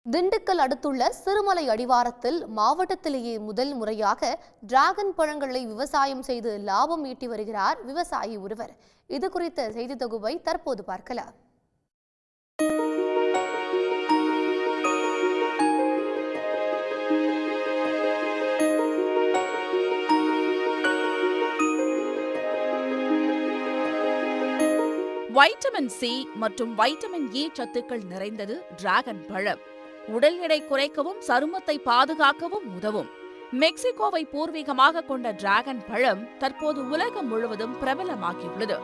திண்டுக்கல் அடுத்துள்ள சிறுமலை அடிவாரத்தில் மாவட்டத்திலேயே முதல் முறையாக டிராகன் பழங்களை விவசாயம் செய்து லாபம் ஈட்டி வருகிறார் விவசாயி ஒருவர். இது குறித்த செய்தி தொகுப்பை தற்போது பார்க்கலாம். வைட்டமின் சி மற்றும் வைட்டமின் இ சத்துக்கள் நிறைந்தது டிராகன் பழம். உடல் எடை குறைக்கவும் சருமத்தை பாதுகாக்கவும் உதவும். மெக்சிகோவை பூர்வீகமாக கொண்ட டிராகன் பழம் தற்போது உலகம் முழுவதும் பிரபலமாகியுள்ளது.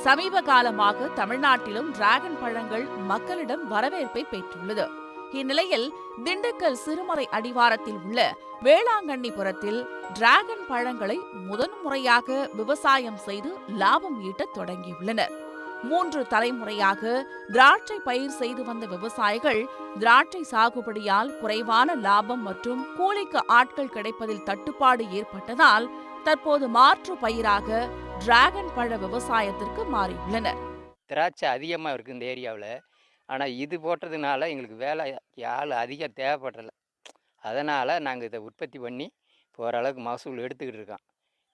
சமீப காலமாக தமிழ்நாட்டிலும் டிராகன் பழங்கள் மக்களிடம் வரவேற்பை பெற்றுள்ளது. இந்நிலையில் திண்டுக்கல் சிறுமலை அடிவாரத்தில் உள்ள வேளாங்கண்ணிபுரத்தில் டிராகன் பழங்களை முதன்முறையாக விவசாயம் செய்து லாபம் ஈட்டத் தொடங்கியுள்ளனர். 3 தலைமுறையாக திராட்சை பயிர் செய்து வந்த விவசாயிகள் திராட்சை சாகுபடியால் குறைவான லாபம் மற்றும் கூலிக்கு ஆட்கள் கிடைப்பதில் தட்டுப்பாடு ஏற்பட்டதால் தற்போது மாற்று பயிராக டிராகன் பழ விவசாயத்திற்கு மாறியுள்ளனர். திராட்சை அதிகமாக இருக்குது இந்த ஏரியாவில். ஆனால் இது போட்டதுனால எங்களுக்கு வேலை ஆள் அதிகம் தேவைப்படலை. அதனால் நாங்கள் இதை உற்பத்தி பண்ணி ஓரளவுக்கு மகசூல் எடுத்துக்கிட்டு இருக்கோம்.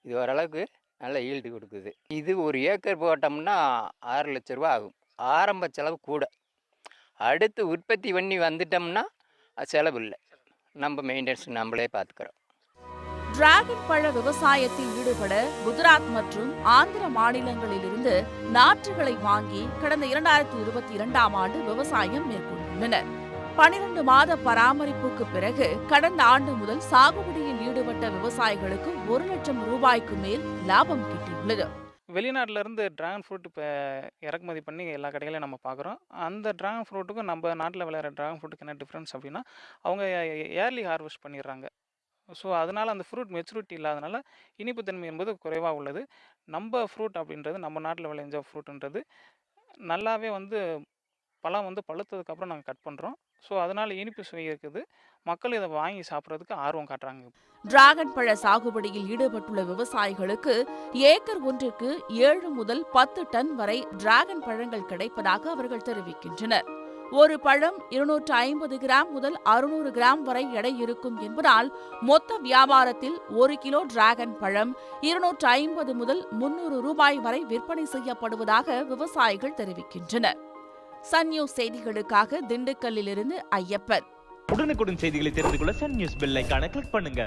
இது ஓரளவுக்கு நல்ல ஈல்டு கொடுக்குது. இது ஒரு ஏக்கர் போட்டோம்னா 6 லட்ச ரூபா ஆகும். ஆரம்ப செலவு கூட. அடுத்து உற்பத்தி பண்ணி வந்துட்டோம்னா செலவு இல்லை. நம்ம மெயின்டெனன்ஸ் நம்மளே பார்த்துக்கிறோம். டிராகன் பழ விவசாயத்தில் ஈடுபட குஜராத் மற்றும் ஆந்திர மாநிலங்களிலிருந்து நாற்றுகளை வாங்கி கடந்த 2022ஆம் ஆண்டு விவசாயம் மேற்கொண்டுள்ளனர். 12 மாத பராமரிப்புக்கு பிறகு கடந்த ஆண்டு முதல் சாகுபடியில் ஈடுபட்ட விவசாயிகளுக்கு 1 லட்சம் ரூபாய்க்கு மேல் லாபம் கிட்டியுள்ளது. வெளிநாட்டில இருந்து டிராகன் ஃப்ரூட் இப்போ இறக்குமதி பண்ணி எல்லா கடைகளையும் நம்ம பார்க்குறோம். அந்த டிராகன் ஃப்ரூட்டுக்கும் நம்ம நாட்டில் விளையிற டிராகன் ஃப்ரூட்டுக்கு என்ன டிஃப்ரென்ஸ் அப்படின்னா, அவங்க ஏர்லி ஹார்வெஸ்ட் பண்ணிடுறாங்க. ஸோ அதனால் அந்த ஃப்ரூட் மெச்சூரிட்டி இல்லாதனால இனிப்புத்தன்மை என்பது குறைவாக உள்ளது. நம்ம ஃப்ரூட் அப்படின்றது, நம்ம நாட்டில் விளைஞ்ச ஃப்ரூட்டுன்றது நல்லாவே பழம் பழுத்ததுக்கப்புறம் நாங்கள் கட் பண்ணுறோம். ஸோ அதனால் இனிப்பு சுவை இருக்குது. மக்கள் இதை வாங்கி சாப்பிட்றதுக்கு ஆர்வம் காட்டுறாங்க. டிராகன் பழ சாகுபடியில் ஈடுபட்டுள்ள விவசாயிகளுக்கு ஏக்கர் ஒன்றிற்கு 7 முதல் 10 டன் வரை டிராகன் பழங்கள் கிடைப்பதாக அவர்கள் தெரிவிக்கின்றனர். ஒரு பழம் 250 கிராம் முதல் 600 கிராம் வரை எடை இருக்கும் என்பதால் மொத்த வியாபாரத்தில் 1 கிலோ டிராகன் பழம் 250 முதல் 300 ரூபாய் வரை விற்பனை செய்யப்படுவதாக விவசாயிகள் தெரிவிக்கின்றனர். சன் நியூஸ் செய்திகளுக்காக திண்டுக்கல்லிலிருந்து ஐயப்பன். உடனுக்குடன் செய்திகளை தெரிந்து கொள்ள சன் நியூஸ் பெல் ஐகானை கிளிக் பண்ணுங்க.